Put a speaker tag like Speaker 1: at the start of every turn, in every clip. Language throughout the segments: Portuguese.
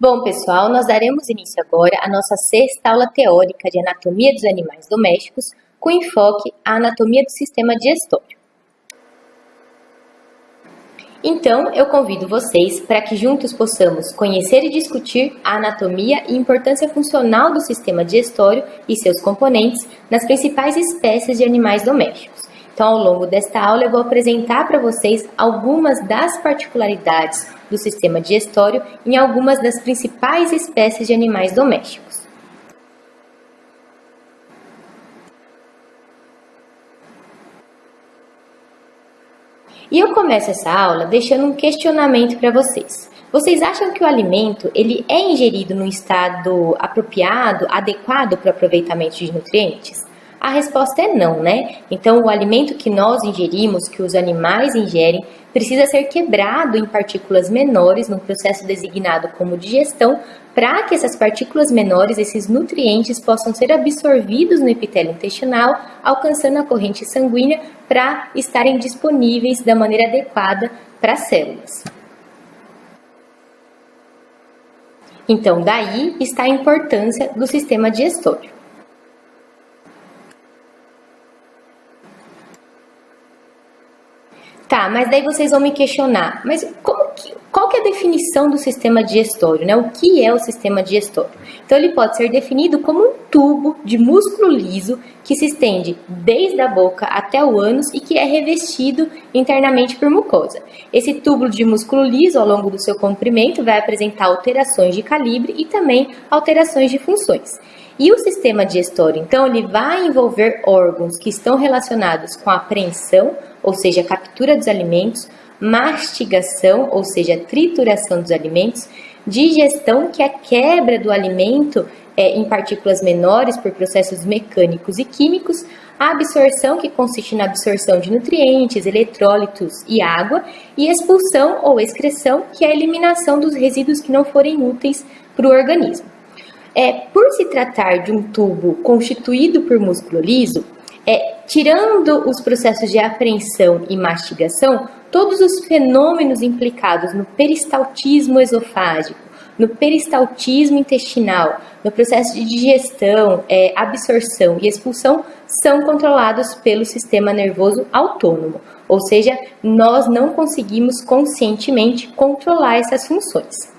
Speaker 1: Bom, pessoal, nós daremos início agora à nossa sexta aula teórica de anatomia dos animais domésticos, com enfoque à anatomia do sistema digestório. Então, eu convido vocês para que juntos possamos conhecer e discutir a anatomia e importância funcional do sistema digestório e seus componentes nas principais espécies de animais domésticos. Então, ao longo desta aula, eu vou apresentar para vocês algumas das particularidades do sistema digestório em algumas das principais espécies de animais domésticos. E eu começo essa aula deixando um questionamento para vocês. Vocês acham que o alimento ele é ingerido num estado apropriado, adequado para o aproveitamento de nutrientes? A resposta é não, né? Então, o alimento que nós ingerimos, que os animais ingerem, precisa ser quebrado em partículas menores num processo designado como digestão, para que essas partículas menores, esses nutrientes, possam ser absorvidos no epitélio intestinal, alcançando a corrente sanguínea para estarem disponíveis da maneira adequada para as células. Então, daí está a importância do sistema digestório. Tá, mas daí vocês vão me questionar, mas qual que é a definição do sistema digestório, né? O que é o sistema digestório? Então, ele pode ser definido como um tubo de músculo liso que se estende desde a boca até o ânus e que é revestido internamente por mucosa. Esse tubo de músculo liso, ao longo do seu comprimento, vai apresentar alterações de calibre e também alterações de funções. E o sistema digestório, então, ele vai envolver órgãos que estão relacionados com a apreensão, ou seja, a captura dos alimentos, mastigação, ou seja, a trituração dos alimentos, digestão, que é a quebra do alimento em partículas menores por processos mecânicos e químicos, a absorção, que consiste na absorção de nutrientes, eletrólitos e água, e expulsão ou excreção, que é a eliminação dos resíduos que não forem úteis para o organismo. Por se tratar de um tubo constituído por músculo liso, tirando os processos de apreensão e mastigação, todos os fenômenos implicados no peristaltismo esofágico, no peristaltismo intestinal, no processo de digestão, absorção e expulsão são controlados pelo sistema nervoso autônomo, ou seja, nós não conseguimos conscientemente controlar essas funções.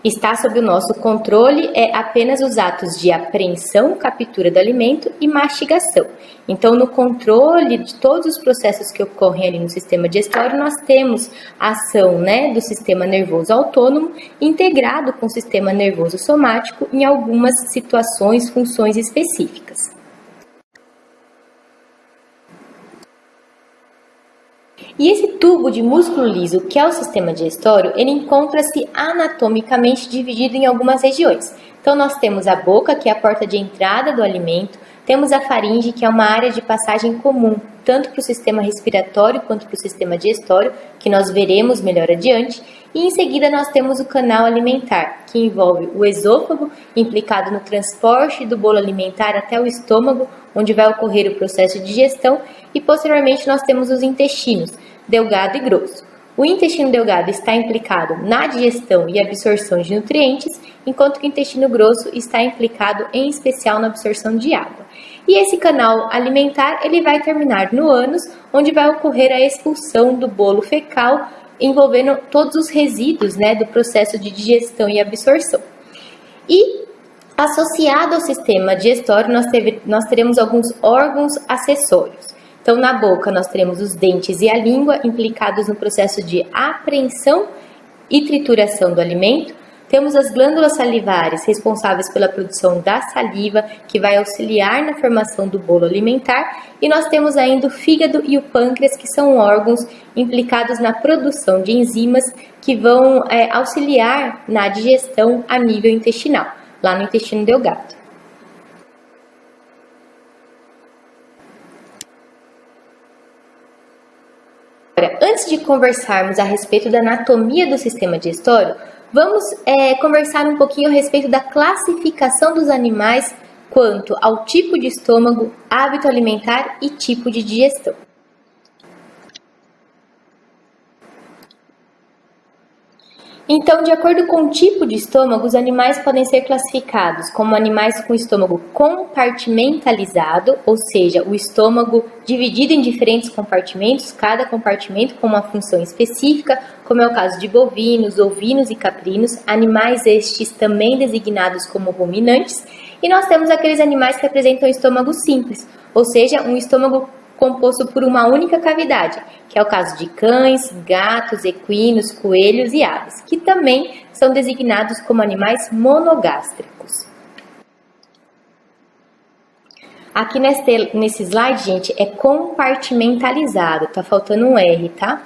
Speaker 1: Está sob o nosso controle apenas os atos de apreensão, captura do alimento e mastigação. Então, no controle de todos os processos que ocorrem ali no sistema digestório, nós temos a ação, do sistema nervoso autônomo integrado com o sistema nervoso somático em algumas situações, funções específicas. E esse tubo de músculo liso, que é o sistema digestório, ele encontra-se anatomicamente dividido em algumas regiões. Então, nós temos a boca, que é a porta de entrada do alimento, temos a faringe, que é uma área de passagem comum, tanto para o sistema respiratório quanto para o sistema digestório, que nós veremos melhor adiante, e em seguida nós temos o canal alimentar, que envolve o esôfago, implicado no transporte do bolo alimentar até o estômago, onde vai ocorrer o processo de digestão, e posteriormente nós temos os intestinos, delgado e grosso. O intestino delgado está implicado na digestão e absorção de nutrientes, enquanto que o intestino grosso está implicado em especial na absorção de água. E esse canal alimentar ele vai terminar no ânus, onde vai ocorrer a expulsão do bolo fecal, envolvendo todos os resíduos do processo de digestão e absorção. E associado ao sistema digestório, nós teremos alguns órgãos acessórios. Então, na boca, nós teremos os dentes e a língua implicados no processo de apreensão e trituração do alimento. Temos as glândulas salivares, responsáveis pela produção da saliva, que vai auxiliar na formação do bolo alimentar. E nós temos ainda o fígado e o pâncreas, que são órgãos implicados na produção de enzimas que vão auxiliar na digestão a nível intestinal, lá no intestino delgado. Antes de conversarmos a respeito da anatomia do sistema digestório, vamos conversar um pouquinho a respeito da classificação dos animais quanto ao tipo de estômago, hábito alimentar e tipo de digestão. Então, de acordo com o tipo de estômago, os animais podem ser classificados como animais com estômago compartimentalizado, ou seja, o estômago dividido em diferentes compartimentos, cada compartimento com uma função específica, como é o caso de bovinos, ovinos e caprinos, animais estes também designados como ruminantes, e nós temos aqueles animais que apresentam estômago simples, ou seja, um estômago composto por uma única cavidade, que é o caso de cães, gatos, equinos, coelhos e aves, que também são designados como animais monogástricos. Aqui nesse slide, gente, é compartimentalizado, tá faltando um R, tá?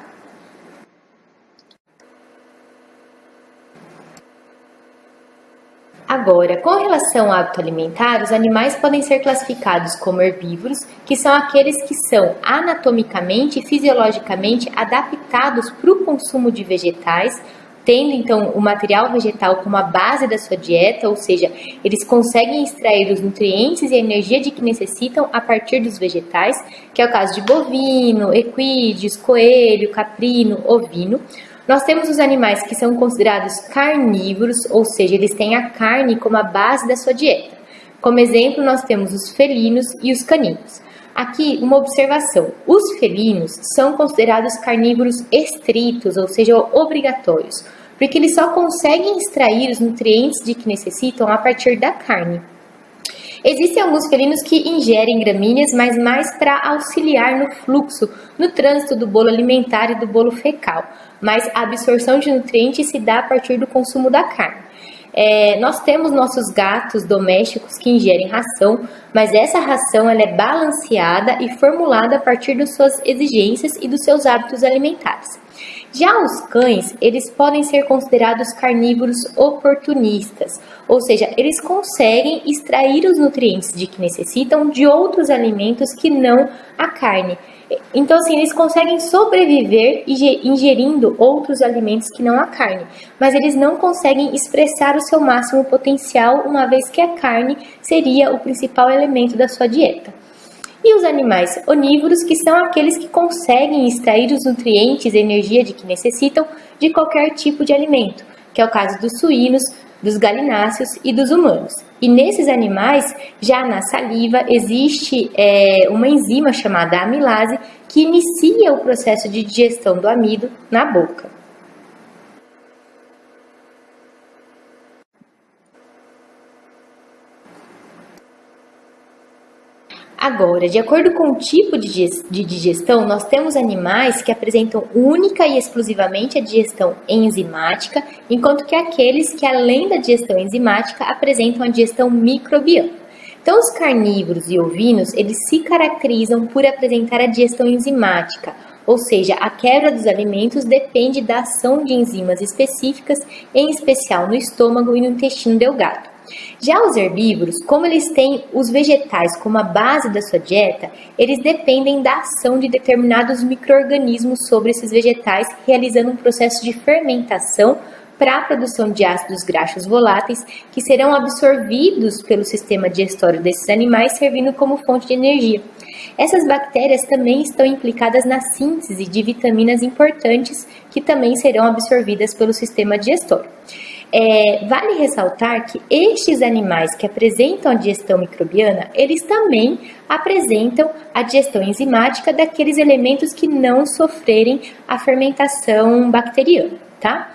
Speaker 1: Agora, com relação ao hábito alimentar, os animais podem ser classificados como herbívoros, que são aqueles que são anatomicamente e fisiologicamente adaptados para o consumo de vegetais, tendo então o material vegetal como a base da sua dieta, ou seja, eles conseguem extrair os nutrientes e a energia de que necessitam a partir dos vegetais, que é o caso de bovino, equídeos, coelho, caprino, ovino. Nós temos os animais que são considerados carnívoros, ou seja, eles têm a carne como a base da sua dieta. Como exemplo, nós temos os felinos e os caninos. Aqui, uma observação: os felinos são considerados carnívoros estritos, ou seja, obrigatórios, porque eles só conseguem extrair os nutrientes de que necessitam a partir da carne. Existem alguns felinos que ingerem gramíneas, mas mais para auxiliar no fluxo, no trânsito do bolo alimentar e do bolo fecal, mas a absorção de nutrientes se dá a partir do consumo da carne. Nós temos nossos gatos domésticos que ingerem ração, mas essa ração ela é balanceada e formulada a partir das suas exigências e dos seus hábitos alimentares. Já os cães, eles podem ser considerados carnívoros oportunistas, ou seja, eles conseguem extrair os nutrientes de que necessitam de outros alimentos que não a carne. Então, assim, eles conseguem sobreviver ingerindo outros alimentos que não a carne, mas eles não conseguem expressar o seu máximo potencial, uma vez que a carne seria o principal elemento da sua dieta. E os animais onívoros, que são aqueles que conseguem extrair os nutrientes e energia de que necessitam de qualquer tipo de alimento, que é o caso dos suínos, dos galináceos e dos humanos. E nesses animais, já na saliva, existe uma enzima chamada amilase que inicia o processo de digestão do amido na boca. Agora, de acordo com o tipo de digestão, nós temos animais que apresentam única e exclusivamente a digestão enzimática, enquanto que aqueles que, além da digestão enzimática, apresentam a digestão microbiana. Então, os carnívoros e ovinos, eles se caracterizam por apresentar a digestão enzimática, ou seja, a quebra dos alimentos depende da ação de enzimas específicas, em especial no estômago e no intestino delgado. Já os herbívoros, como eles têm os vegetais como a base da sua dieta, eles dependem da ação de determinados micro-organismos sobre esses vegetais, realizando um processo de fermentação para a produção de ácidos graxos voláteis, que serão absorvidos pelo sistema digestório desses animais, servindo como fonte de energia. Essas bactérias também estão implicadas na síntese de vitaminas importantes, que também serão absorvidas pelo sistema digestório. Vale ressaltar que estes animais que apresentam a digestão microbiana, eles também apresentam a digestão enzimática daqueles elementos que não sofrerem a fermentação bacteriana, tá?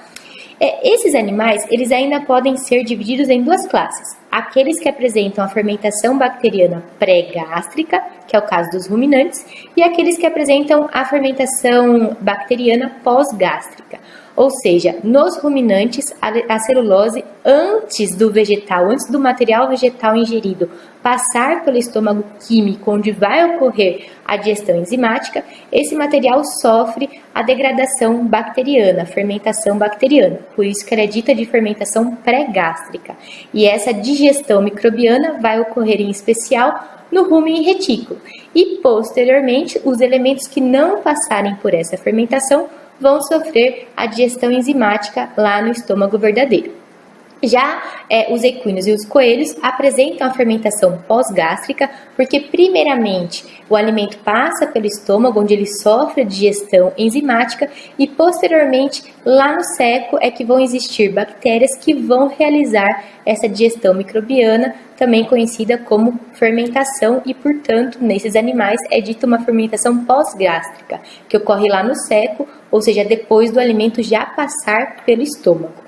Speaker 1: Esses animais, eles ainda podem ser divididos em duas classes. Aqueles que apresentam a fermentação bacteriana pré-gástrica, que é o caso dos ruminantes, e aqueles que apresentam a fermentação bacteriana pós-gástrica. Ou seja, nos ruminantes, a celulose, antes do material vegetal ingerido passar pelo estômago químico, onde vai ocorrer a digestão enzimática, esse material sofre a degradação bacteriana, a fermentação bacteriana. Por isso que ela é dita de fermentação pré-gástrica. E essa digestão microbiana vai ocorrer em especial no rumen e retículo. E, posteriormente, os elementos que não passarem por essa fermentação vão sofrer a digestão enzimática lá no estômago verdadeiro. Já os equinos e os coelhos apresentam a fermentação pós-gástrica, porque primeiramente o alimento passa pelo estômago, onde ele sofre a digestão enzimática, e posteriormente lá no seco é que vão existir bactérias que vão realizar essa digestão microbiana, também conhecida como fermentação, e portanto nesses animais é dita uma fermentação pós-gástrica, que ocorre lá no seco, ou seja, depois do alimento já passar pelo estômago.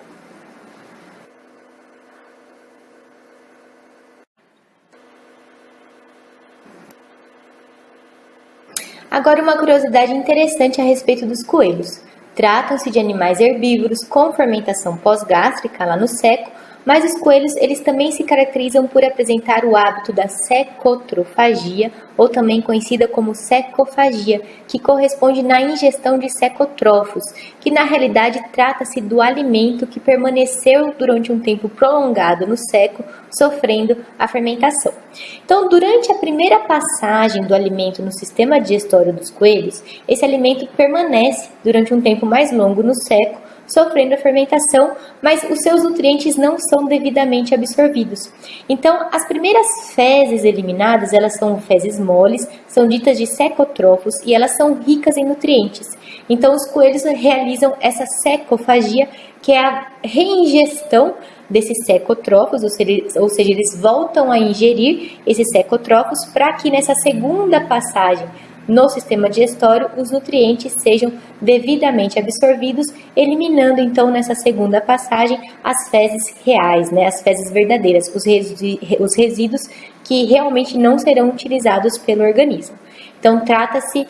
Speaker 1: Agora, uma curiosidade interessante a respeito dos coelhos. Tratam-se de animais herbívoros com fermentação pós-gástrica lá no seco, mas os coelhos eles também se caracterizam por apresentar o hábito da secotrofagia, ou também conhecida como secofagia, que corresponde na ingestão de secotrófos, que na realidade trata-se do alimento que permaneceu durante um tempo prolongado no seco, sofrendo a fermentação. Então, durante a primeira passagem do alimento no sistema digestório dos coelhos, esse alimento permanece durante um tempo mais longo no seco, sofrendo a fermentação, mas os seus nutrientes não são devidamente absorvidos. Então, as primeiras fezes eliminadas, elas são fezes moles, são ditas de secotrófos e elas são ricas em nutrientes. Então, os coelhos realizam essa secofagia, que é a reingestão desses secotrófos, ou seja, eles voltam a ingerir esses secotrófos para que nessa segunda passagem no sistema digestório os nutrientes sejam devidamente absorvidos, eliminando então nessa segunda passagem as fezes reais, as fezes verdadeiras, os resíduos que realmente não serão utilizados pelo organismo. Então trata-se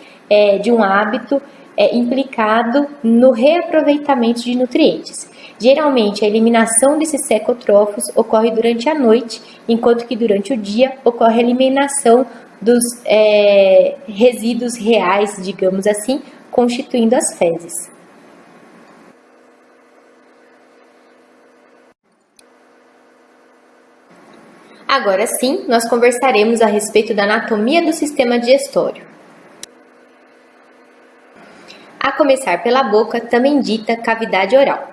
Speaker 1: de um hábito implicado no reaproveitamento de nutrientes. Geralmente, a eliminação desses secotrófos ocorre durante a noite, enquanto que durante o dia ocorre a eliminação dos resíduos reais, digamos assim, constituindo as fezes. Agora sim, nós conversaremos a respeito da anatomia do sistema digestório. A começar pela boca, também dita cavidade oral.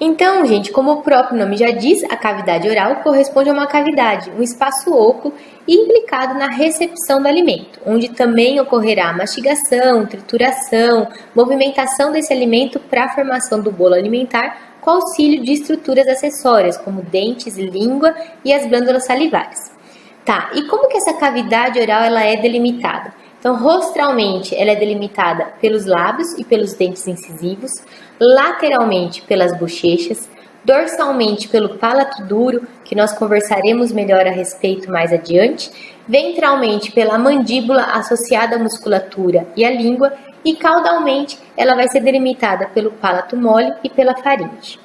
Speaker 1: Então, gente, como o próprio nome já diz, a cavidade oral corresponde a uma cavidade, um espaço oco implicado na recepção do alimento, onde também ocorrerá mastigação, trituração, movimentação desse alimento para a formação do bolo alimentar, com auxílio de estruturas acessórias, como dentes, língua e as glândulas salivares. Tá, e como que essa cavidade oral ela é delimitada? Então, rostralmente, ela é delimitada pelos lábios e pelos dentes incisivos, lateralmente pelas bochechas, dorsalmente pelo palato duro, que nós conversaremos melhor a respeito mais adiante, ventralmente pela mandíbula associada à musculatura e à língua, e caudalmente ela vai ser delimitada pelo palato mole e pela faringe.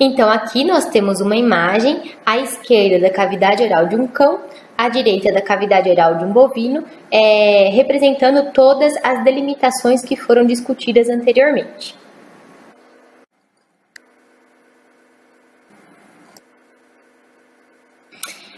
Speaker 1: Então, aqui nós temos uma imagem à esquerda da cavidade oral de um cão, à direita da cavidade oral de um bovino, representando todas as delimitações que foram discutidas anteriormente.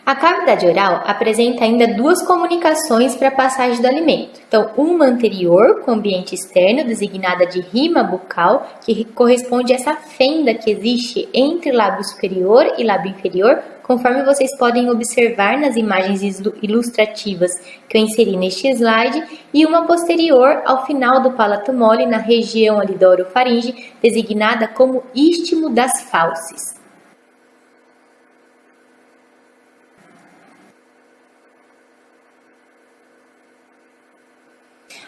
Speaker 1: A cavidade oral apresenta ainda duas comunicações para a passagem do alimento. Então, uma anterior com o ambiente externo, designada de rima bucal, que corresponde a essa fenda que existe entre lábio superior e lábio inferior, conforme vocês podem observar nas imagens ilustrativas que eu inseri neste slide, e uma posterior ao final do palato mole, na região ali da orofaringe, designada como istmo das fauces.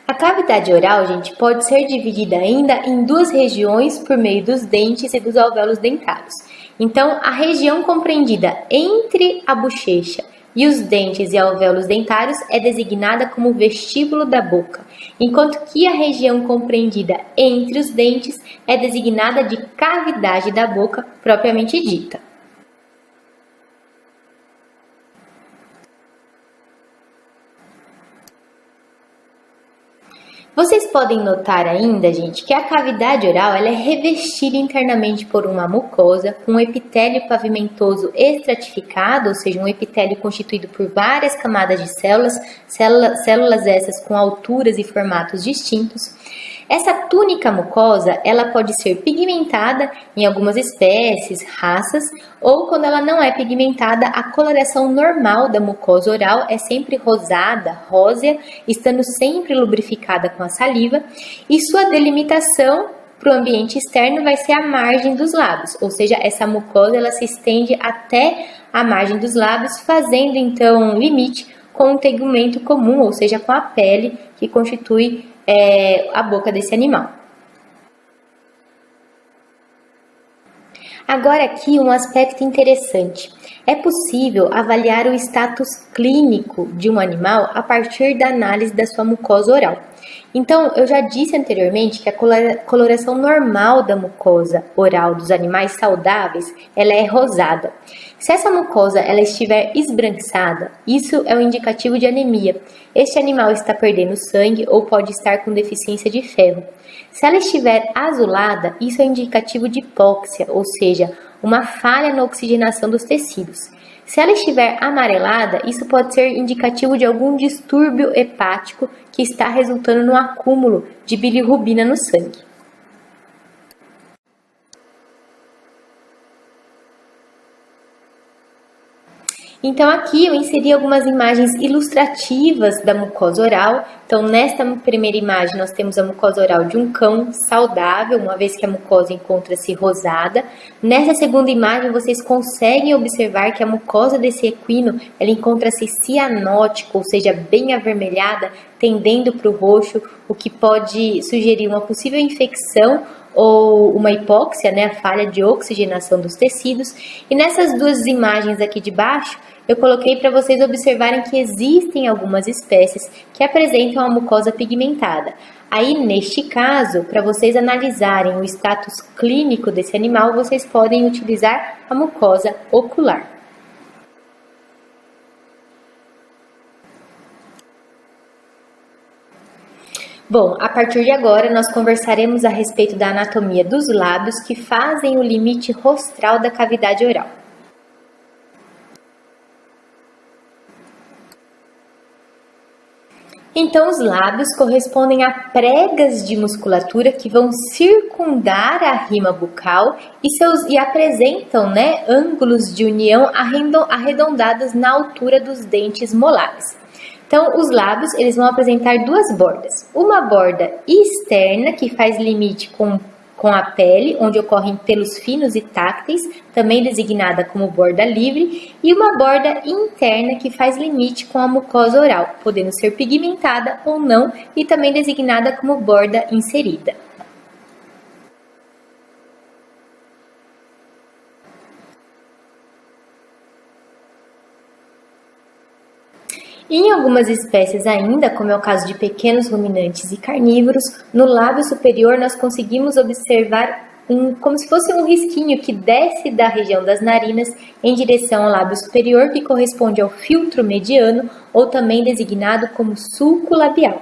Speaker 1: A cavidade oral, gente, pode ser dividida ainda em duas regiões por meio dos dentes e dos alvéolos dentários. Então, a região compreendida entre a bochecha e os dentes e alvéolos dentários é designada como vestíbulo da boca, enquanto que a região compreendida entre os dentes é designada de cavidade da boca propriamente dita. Vocês podem notar ainda, gente, que a cavidade oral ela é revestida internamente por uma mucosa com um epitélio pavimentoso estratificado, ou seja, um epitélio constituído por várias camadas de células essas com alturas e formatos distintos. Essa túnica mucosa, ela pode ser pigmentada em algumas espécies, raças, ou quando ela não é pigmentada, a coloração normal da mucosa oral é sempre rosada, rósea, estando sempre lubrificada com a saliva, e sua delimitação para o ambiente externo vai ser a margem dos lábios, ou seja, essa mucosa ela se estende até a margem dos lábios, fazendo então limite com o tegumento comum, ou seja, com a pele que constitui a boca desse animal. Agora aqui um aspecto interessante. É possível avaliar o status clínico de um animal a partir da análise da sua mucosa oral. Então, eu já disse anteriormente que a coloração normal da mucosa oral dos animais saudáveis, ela é rosada. Se essa mucosa ela estiver esbranquiçada, isso é um indicativo de anemia. Este animal está perdendo sangue ou pode estar com deficiência de ferro. Se ela estiver azulada, isso é indicativo de hipóxia, ou seja, uma falha na oxigenação dos tecidos. Se ela estiver amarelada, isso pode ser indicativo de algum distúrbio hepático que está resultando no acúmulo de bilirrubina no sangue. Então aqui eu inseri algumas imagens ilustrativas da mucosa oral. Então nesta primeira imagem nós temos a mucosa oral de um cão saudável, uma vez que a mucosa encontra-se rosada. Nessa segunda imagem vocês conseguem observar que a mucosa desse equino ela encontra-se cianótica, ou seja, bem avermelhada, tendendo para o roxo, o que pode sugerir uma possível infecção ou uma hipóxia, né, a falha de oxigenação dos tecidos. E nessas duas imagens aqui de baixo, eu coloquei para vocês observarem que existem algumas espécies que apresentam a mucosa pigmentada. Aí, neste caso, para vocês analisarem o status clínico desse animal, vocês podem utilizar a mucosa ocular. Bom, a partir de agora nós conversaremos a respeito da anatomia dos lábios que fazem o limite rostral da cavidade oral. Então, os lábios correspondem a pregas de musculatura que vão circundar a rima bucal e apresentam, né, ângulos de união arredondados na altura dos dentes molares. Então, os lábios eles vão apresentar duas bordas. Uma borda externa, que faz limite com a pele, onde ocorrem pelos finos e tácteis, também designada como borda livre, e uma borda interna, que faz limite com a mucosa oral, podendo ser pigmentada ou não, e também designada como borda inserida. Em algumas espécies ainda, como é o caso de pequenos ruminantes e carnívoros, no lábio superior nós conseguimos observar como se fosse um risquinho que desce da região das narinas em direção ao lábio superior, que corresponde ao filtro mediano, ou também designado como sulco labial.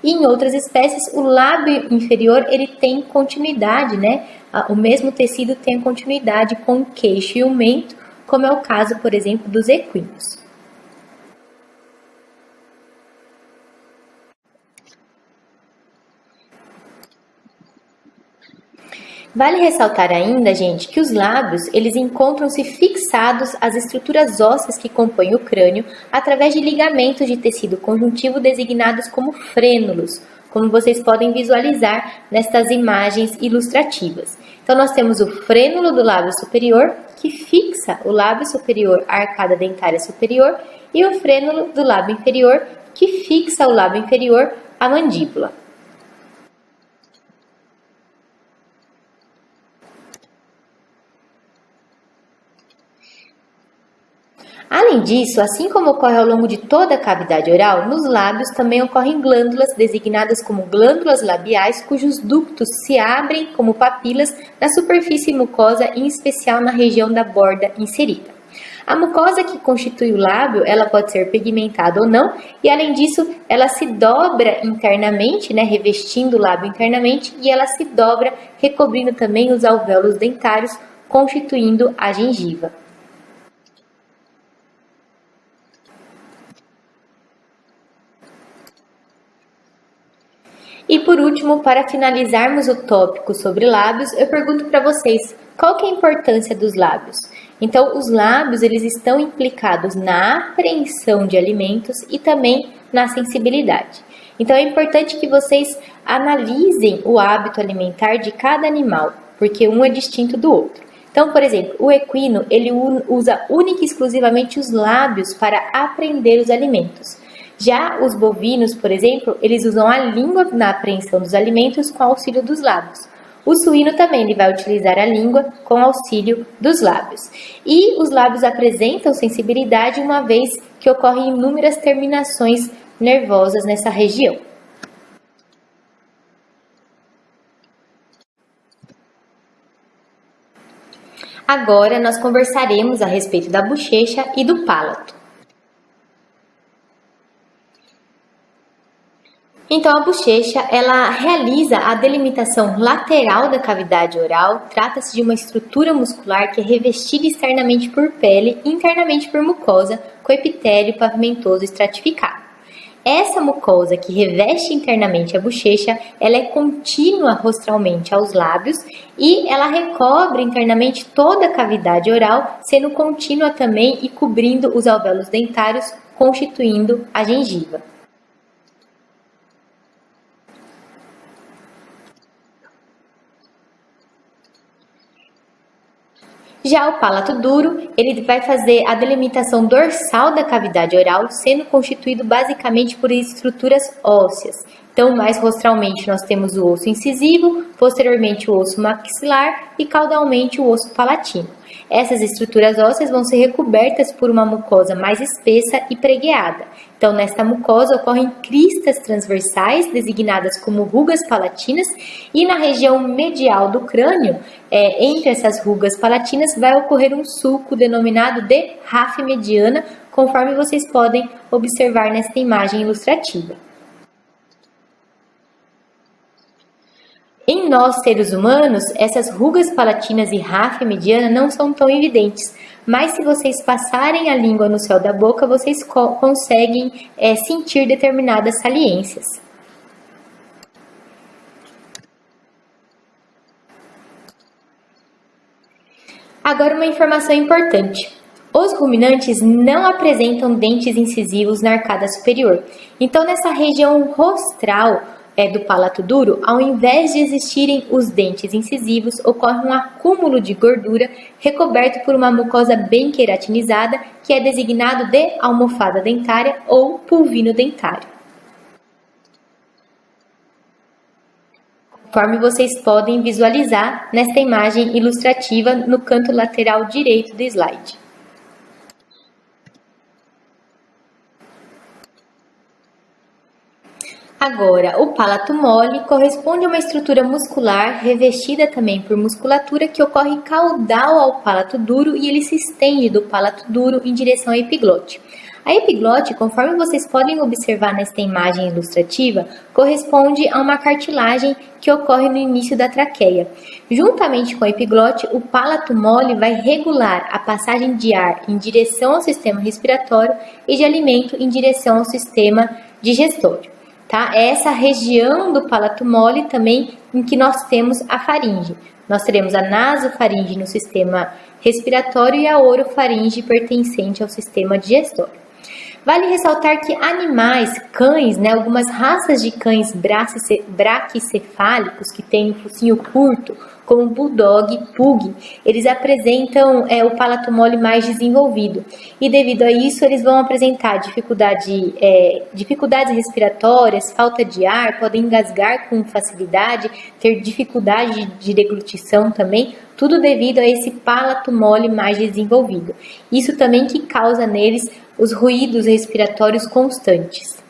Speaker 1: E em outras espécies, o lábio inferior ele tem continuidade, né? O mesmo tecido tem continuidade com o queixo e o mento, como é o caso, por exemplo, dos equinos. Vale ressaltar ainda, gente, que os lábios, eles encontram-se fixados às estruturas ósseas que compõem o crânio através de ligamentos de tecido conjuntivo designados como frênulos, como vocês podem visualizar nestas imagens ilustrativas. Então, nós temos o frênulo do lábio superior, que fixa o lábio superior à arcada dentária superior, e o frênulo do lábio inferior, que fixa o lábio inferior à mandíbula. Além disso, assim como ocorre ao longo de toda a cavidade oral, nos lábios também ocorrem glândulas designadas como glândulas labiais, cujos ductos se abrem como papilas na superfície mucosa, em especial na região da borda inserida. A mucosa que constitui o lábio, ela pode ser pigmentada ou não, e além disso, ela se dobra internamente, né, revestindo o lábio internamente, e ela se dobra, recobrindo também os alvéolos dentários, constituindo a gengiva. E por último, para finalizarmos o tópico sobre lábios, eu pergunto para vocês, qual que é a importância dos lábios? Então, os lábios, eles estão implicados na apreensão de alimentos e também na sensibilidade. Então, é importante que vocês analisem o hábito alimentar de cada animal, porque um é distinto do outro. Então, por exemplo, o equino, ele usa única e exclusivamente os lábios para apreender os alimentos. Já os bovinos, por exemplo, eles usam a língua na apreensão dos alimentos com auxílio dos lábios. O suíno também ele vai utilizar a língua com auxílio dos lábios. E os lábios apresentam sensibilidade uma vez que ocorrem inúmeras terminações nervosas nessa região. Agora nós conversaremos a respeito da bochecha e do palato. Então, a bochecha, ela realiza a delimitação lateral da cavidade oral, trata-se de uma estrutura muscular que é revestida externamente por pele e internamente por mucosa, com epitélio pavimentoso estratificado. Essa mucosa que reveste internamente a bochecha, ela é contínua rostralmente aos lábios e ela recobre internamente toda a cavidade oral, sendo contínua também e cobrindo os alvéolos dentários, constituindo a gengiva. Já o palato duro, ele vai fazer a delimitação dorsal da cavidade oral, sendo constituído basicamente por estruturas ósseas. Então, mais rostralmente, nós temos o osso incisivo, posteriormente o osso maxilar e caudalmente o osso palatino. Essas estruturas ósseas vão ser recobertas por uma mucosa mais espessa e pregueada. Então, nesta mucosa ocorrem cristas transversais, designadas como rugas palatinas, e na região medial do crânio, entre essas rugas palatinas, vai ocorrer um sulco denominado de ráfia mediana, conforme vocês podem observar nesta imagem ilustrativa. Em nós, seres humanos, essas rugas palatinas e ráfia mediana não são tão evidentes, mas se vocês passarem a língua no céu da boca, vocês conseguem sentir determinadas saliências. Agora uma informação importante. Os ruminantes não apresentam dentes incisivos na arcada superior. Então, nessa região rostral do palato duro, ao invés de existirem os dentes incisivos, ocorre um acúmulo de gordura recoberto por uma mucosa bem queratinizada, que é designado de almofada dentária ou pulvino dentário. Conforme vocês podem visualizar nesta imagem ilustrativa no canto lateral direito do slide. Agora, o palato mole corresponde a uma estrutura muscular revestida também por musculatura que ocorre caudal ao palato duro e ele se estende do palato duro em direção à epiglote. A epiglote, conforme vocês podem observar nesta imagem ilustrativa, corresponde a uma cartilagem que ocorre no início da traqueia. Juntamente com a epiglote, o palato mole vai regular a passagem de ar em direção ao sistema respiratório e de alimento em direção ao sistema digestório. Tá? É essa região do palato mole também em que nós temos a faringe. Nós teremos a nasofaringe no sistema respiratório e a orofaringe pertencente ao sistema digestório. Vale ressaltar que animais, cães, algumas raças de cães braquicefálicos que têm um focinho curto, como bulldog e pug, eles apresentam o palato mole mais desenvolvido. E devido a isso, eles vão apresentar dificuldades respiratórias, falta de ar, podem engasgar com facilidade, ter dificuldade de deglutição também, tudo devido a esse palato mole mais desenvolvido. Isso também que causa neles os ruídos respiratórios constantes.